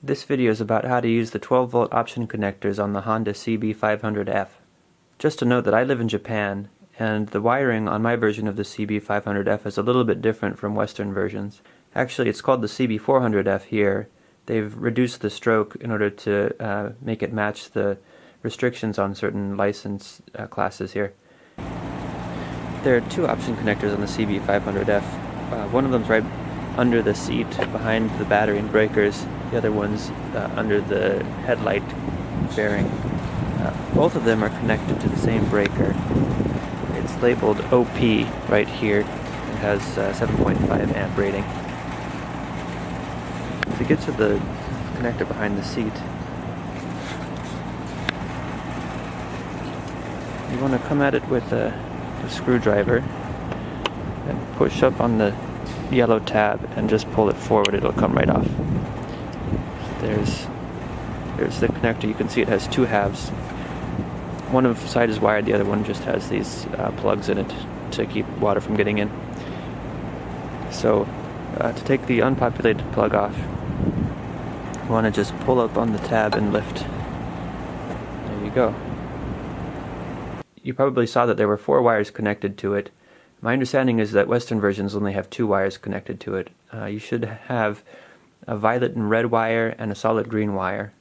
This video is about how to use the 12-volt option connectors on the Honda CB500F. Just to note that I live in Japan, and the wiring on my version of the CB500F is a little bit different from Western versions. Actually, it's called the CB400F here. They've reduced the stroke in order to make it match the restrictions on certain license classes here. There are two option connectors on the CB500F. One of them's right under the seat behind the battery and breakers. The other one's under the headlight fairing. Both of them are connected to the same breaker. It's labeled OP right here. It has 7.5 amp rating. If we get to the connector behind the seat, you want to come at it with a screwdriver and push up on the yellow tab and just pull it forward. It'll come right off. There's the connector. You can see it has two halves. One of the side is wired, the other one just has these plugs in it to keep water from getting in. So to take the unpopulated plug off, you want to just pull up on the tab and lift. There you go. You probably saw that there were 4 wires connected to it. My understanding is that Western versions only have 2 wires connected to it. You should have a violet and red wire and a solid green wire.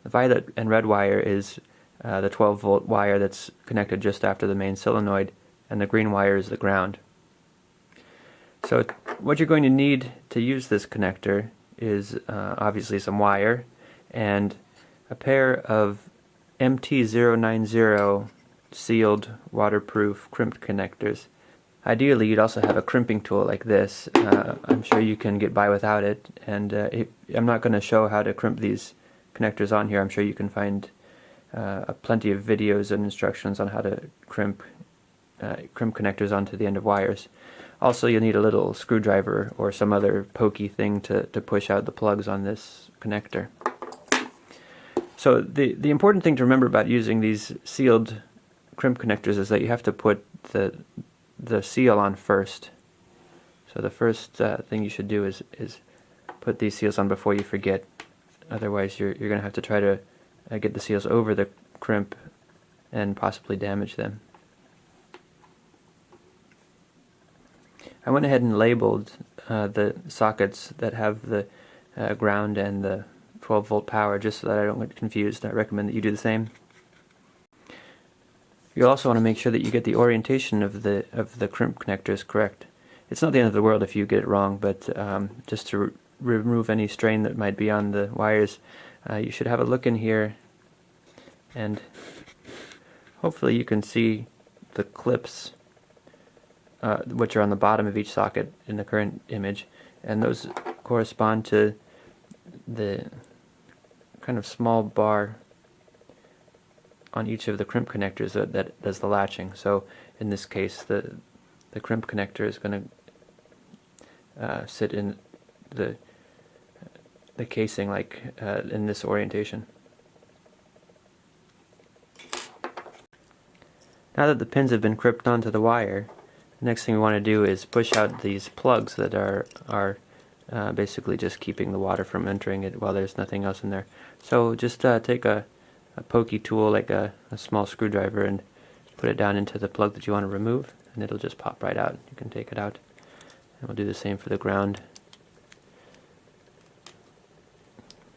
The violet and red wire is the 12-volt wire that's connected just after the main solenoid, and the green wire is the ground. So what you're going to need to use this connector is obviously some wire and a pair of MT090 sealed waterproof crimped connectors. Ideally, you'd also have a crimping tool like this. I'm sure you can get by without it, and I'm not going to show how to crimp these connectors on here. I'm sure you can find plenty of videos and instructions on how to crimp connectors onto the end of wires. Also, you'll need a little screwdriver or some other pokey thing to push out the plugs on this connector. So the important thing to remember about using these sealed crimp connectors is that you have to put the seal on first. So the first thing you should do is put these seals on before you forget. Otherwise you're going to have to try to get the seals over the crimp and possibly damage them. I went ahead and labeled the sockets that have the ground and the 12-volt power just so that I don't get confused. I recommend that you do the same. You'll also want to make sure that you get the orientation of the crimp connectors correct. It's not the end of the world if you get it wrong, but just to remove any strain that might be on the wires, you should have a look in here, and hopefully you can see the clips which are on the bottom of each socket in the current image, and those correspond to the kind of small bar on each of the crimp connectors that does the latching. So in this case, the crimp connector is going to sit in the casing like in this orientation. Now that the pins have been crimped onto the wire, the next thing we want to do is push out these plugs that are basically just keeping the water from entering it while there's nothing else in there. So just take a pokey tool like a small screwdriver and put it down into the plug that you want to remove, and it'll just pop right out. You can take it out, and we'll do the same for the ground.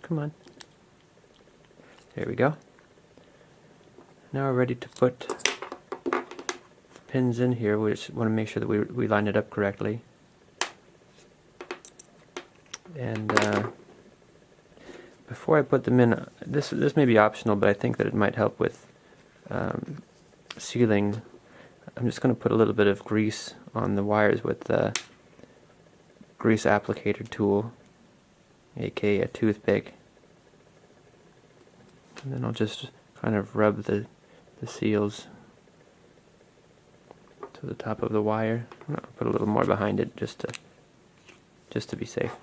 Come on. There we go. Now we're ready to put pins in here. We just want to make sure that we line it up correctly. And before I put them in, this may be optional, but I think that it might help with sealing. I'm just going to put a little bit of grease on the wires with the grease applicator tool, aka a toothpick. And then I'll just kind of rub the seals to the top of the wire. I'll put a little more behind it just to be safe.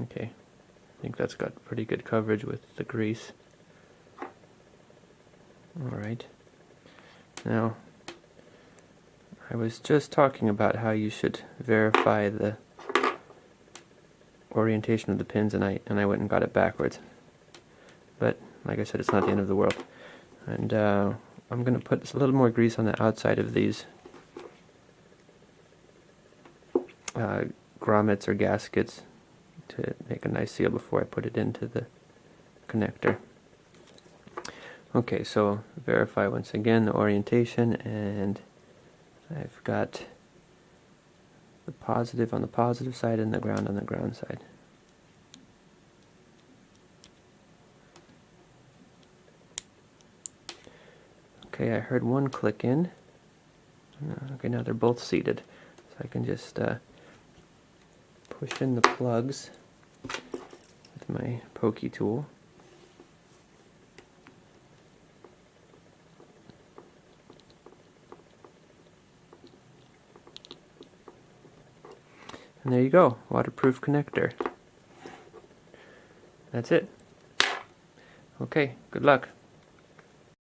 Okay, I think that's got pretty good coverage with the grease. Alright, now I was just talking about how you should verify the orientation of the pins, and I went and got it backwards. But like I said, it's not the end of the world. And I'm going to put a little more grease on the outside of these grommets or gaskets to make a nice seal before I put it into the connector. Okay, so verify once again the orientation, and I've got the positive on the positive side and the ground on the ground side. Okay, I heard one click in. Okay, now they're both seated. So I can just push in the plugs with my pokey tool. And there you go, waterproof connector. That's it. Okay, good luck.